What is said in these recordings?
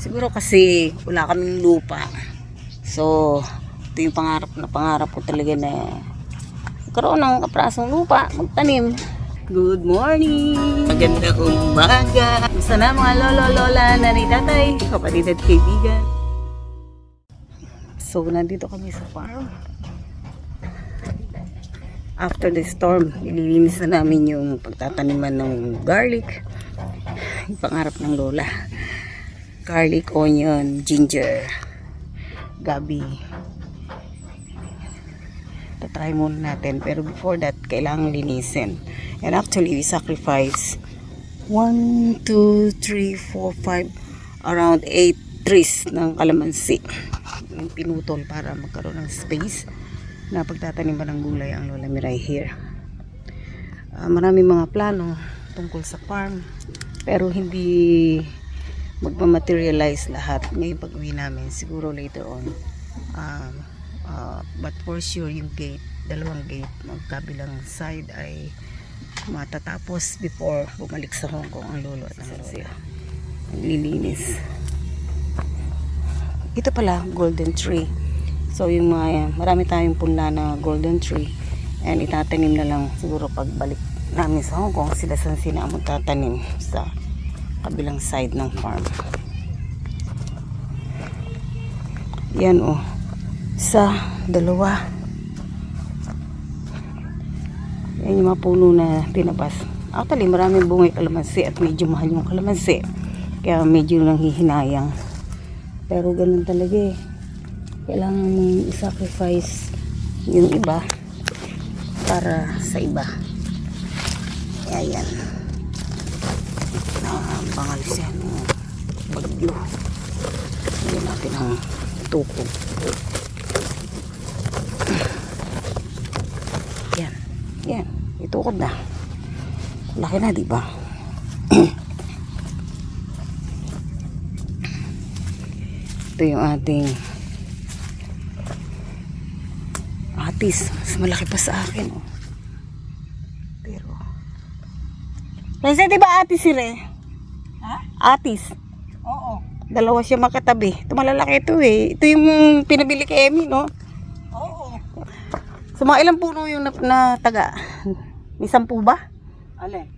Siguro kasi wala kaming lupa. So, ito yung pangarap ko talaga na magkaroon ng kaprasong lupa, magtanim. Good morning! Magandang umaga! Gusto na mga lolo, lola, nanay, tatay, kapatid at kaibigan. So, nandito kami sa farm. After the storm, nililinis na namin yung pagtataniman ng garlic. Yung pangarap ng lola. Garlic, onion, ginger, gabi. Tatry muna natin. Pero before that, kailangan linisin. And actually, we sacrifice 1, 2, 3, 4, 5, around 8 trees ng kalamansi. Yung pinutol para magkaroon ng space na pagtataniman ng gulay ang Lola Miray here. Maraming mga plano tungkol sa farm, pero hindi magmamaterialize lahat ngayon pag uwi namin, siguro later on. But for sure yung gate, dalawang gate magkabilang side ay matatapos before bumalik sa Hong Kong ang lolo at ang lola. Naglilinis. Ito pala, golden tree. So yung mga, marami tayong punla na golden tree, and itatanim na lang siguro pagbalik namin sa Hong Kong. Sila sina magtatanim sa kabilang side ng farm. Yan oh, sa dalawa. Yan yung mga puno na tinabas. Actually maraming bunga kalamansi at medyo mahal yung kalamansi, kaya medyo nanghihinayang. Pero ganun talaga eh, kailangan mong i-sacrifice yung iba para sa iba. Ayan. Bangal siya ng bagyo. Hindi natin ang tukod. Yan. Yan. Itukod na. Laki na, diba? Ito yung ating atis. Mas malaki pa sa akin. Oh. Pero kasi diba atis si Re? Ha? Atis. Oo. Dalawa siya makatabi. Ito malalaki ito eh. Ito yung pinabili kay Emmy, no? Oo. So mga ilang puno yung nataga? May 10 ba? Alin?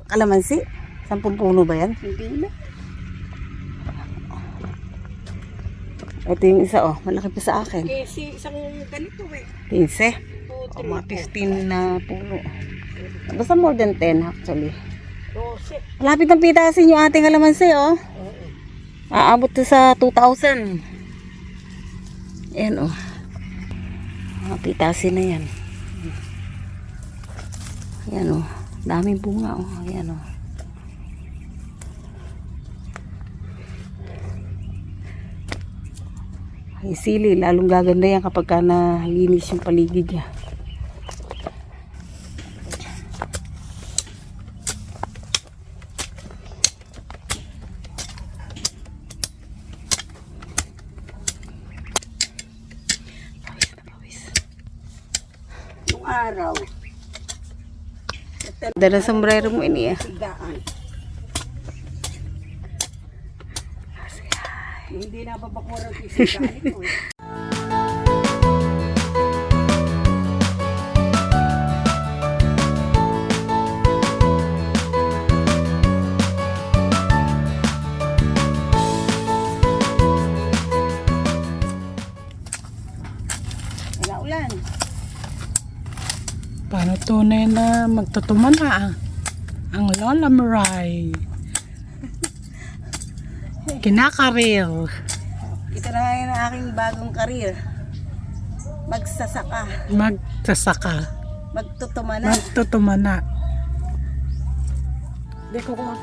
Kalamansi? 10 puno ba yan? Hindi na. Ito yung isa oh, malaki pa sa akin. Kasi isang ganito eh. 15? O mga 15 na puno. Basta more than 10 actually. 12. Malapit ng pitasin yung ating kalamansi oh. Aabot to sa 2,000. Ayan oh. Mga pitasin na yan. Ayan oh. Daming bunga oh. Ayan oh. Ay, sili, lalong gaganda yan kapag ka nalinis yung paligid niya. Pawis na pawis. Yung araw. Dala sombrero mo ini ah. Daan. Hindi na babakuran ko yung sigaan ito eh. Ulan. Paano tunay na magtutuman na ang Lola Miray? Kinakaril. Ito na ngayon ang aking bagong karir. Magsasaka. Magsasaka. Magtutumana. Magtutumana. Di ko ko.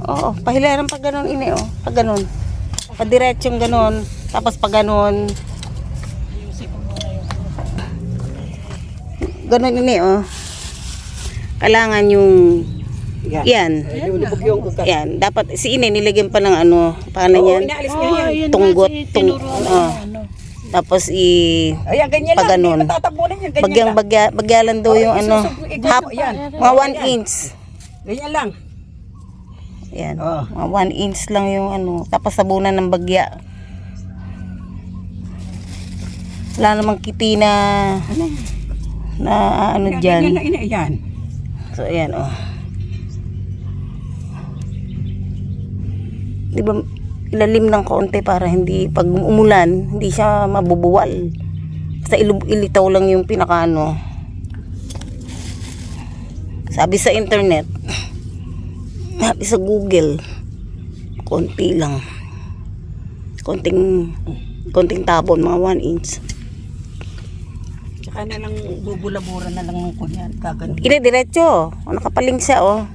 Oo, pahilaran pag ganun ini oh. Pag ganun. Padiretsong ganon. Tapos pag ganon, ganon ini oh. Kailangan yung yan. Yan. Dapat si Ine nilagyan pa ng ano, paano yan? Yun Tunggot. nga, tinuruan Ah. ano. Tapos Ayan, ganyan pag lang. ganon. Hindi matatabunan yan. Ganyan lang. Bagyalan daw yung ano, half, Yan. mga 1 inch. Ganyan lang. Yan. Oh. Mga 1 inch lang yung ano. Tapos sabunan ng bagya. Wala namang kiti na ano Yan, dyan. ganyan lang. Yan. So, ayan, oh. Di ba, ilalim ng konti para hindi, pag umulan, hindi siya mabubuwal. Basta ilitaw lang yung pinakaano. Sabi sa internet, sabi sa Google, konti lang. Konting tabon, mga 1 inch. Tsaka na lang bubulabura na lang ng kunyan. Kaganon. Ine, diretso. O, nakapaling siya, oh.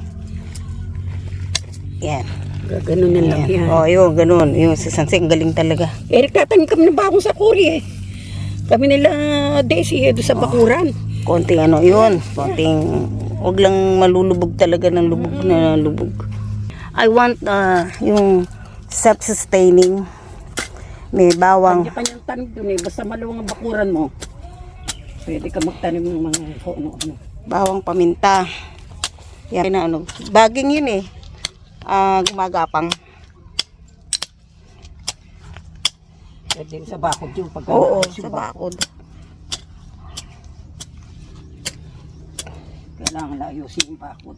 Yan. Gaganon na lang yan. Oh, yun, ganun. Yung sa Sansing, galing talaga. Eric, tatanim kami ng bagong sakuri eh. Kami nila Daisy doon sa bakuran. Konting ano, yun. Konting, wag lang malulubog talaga ng lubog na lubog. I want yung self-sustaining. May bawang. Kanya-kanyang tanim doon eh. Basta maluwang ang bakuran mo. Pwede ka magtanim ng mga ano. Bawang paminta. Yan na ano. Baging yun eh. Gumagapang. Pwede sa bakod yung pag Oo, sa bakod. Kailangan ayusin yung bakod.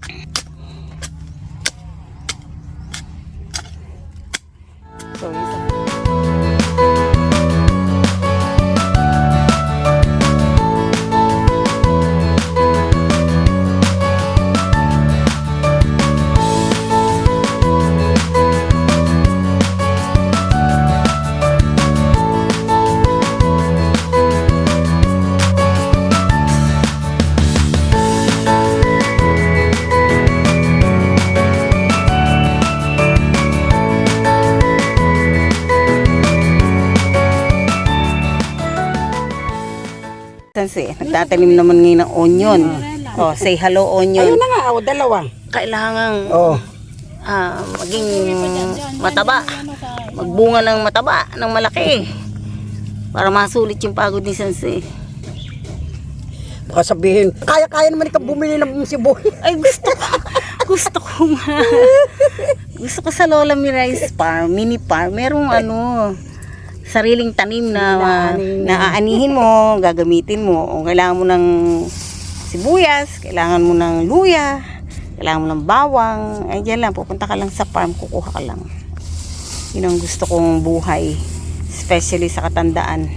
So, isa. Sansi, nagtatanim naman ngayon ng onion. Oh, say hello onion. Ayun na nga, dalawa. Kailangan Oh. maging mataba. Magbunga ng mataba, ng malaki. Para masulit yung pagod ni Sansi. Baka sabihin, kaya-kaya naman ikaw bumili ng sibol. Ay, gusto ko nga. Gusto ko sa Lola Mirai's farm, mini farm. Merong sariling tanim na naaanihin mo, gagamitin mo. Kung kailangan mo ng sibuyas, kailangan mo ng luya, kailangan mo ng bawang, ay dyan lang, pupunta ka lang sa farm, kukuha ka lang. Yun ang gusto kong buhay, especially sa katandaan.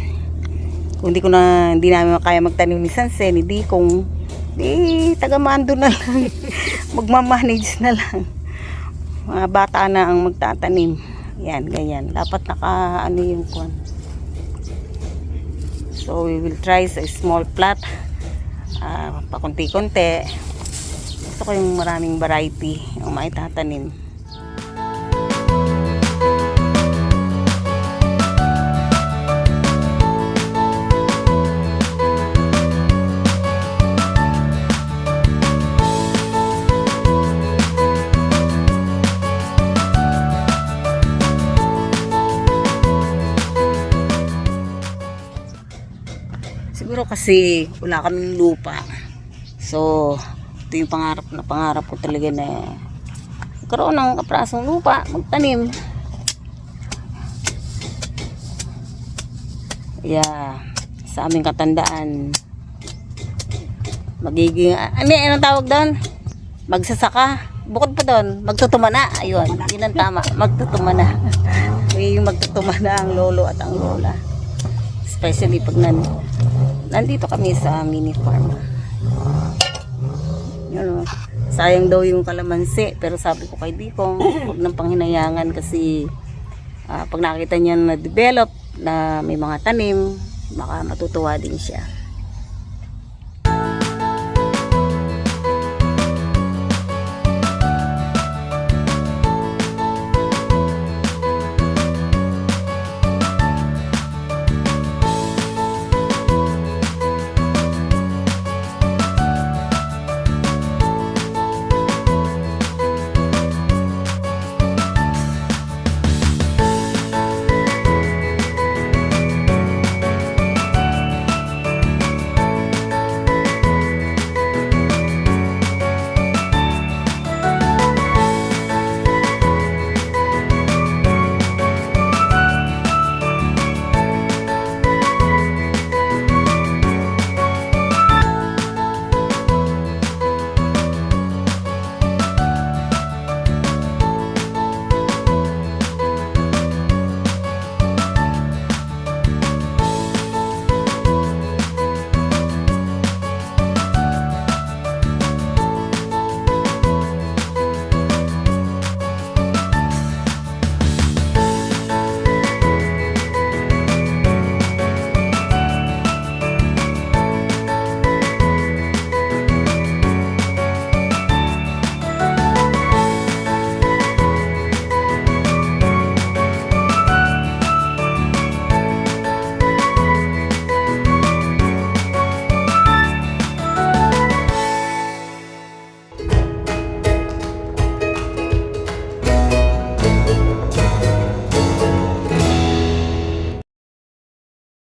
Kung hindi namin kaya magtanim ni Sanse, ni Dikong, taga-mando na lang, magmamanage na lang. Mga bata na ang magtatanim. Yan, ganyan. Dapat yung kwan. So, we will try sa small plot. Pakunti-kunti. Gusto ko yung maraming variety yung maitatanim. Siguro kasi wala kaming lupa. So, ito yung pangarap ko talaga na magkaroon ng kaprasong lupa, magtanim. Yeah, sa aming katandaan. Magiging, anong tawag doon? Magsasaka. Bukod pa doon, magtutumana. Ayun, yun ang tama. Magtutumana. Magiging magtutumana ang lolo at ang lola. Especially pag nandito kami sa mini farm. Yun, sayang daw yung kalamansi, pero sabi ko kay Dikong, huwag nang panghinayangan kasi pag nakita niya na develop na may mga tanim, baka matutuwa din siya.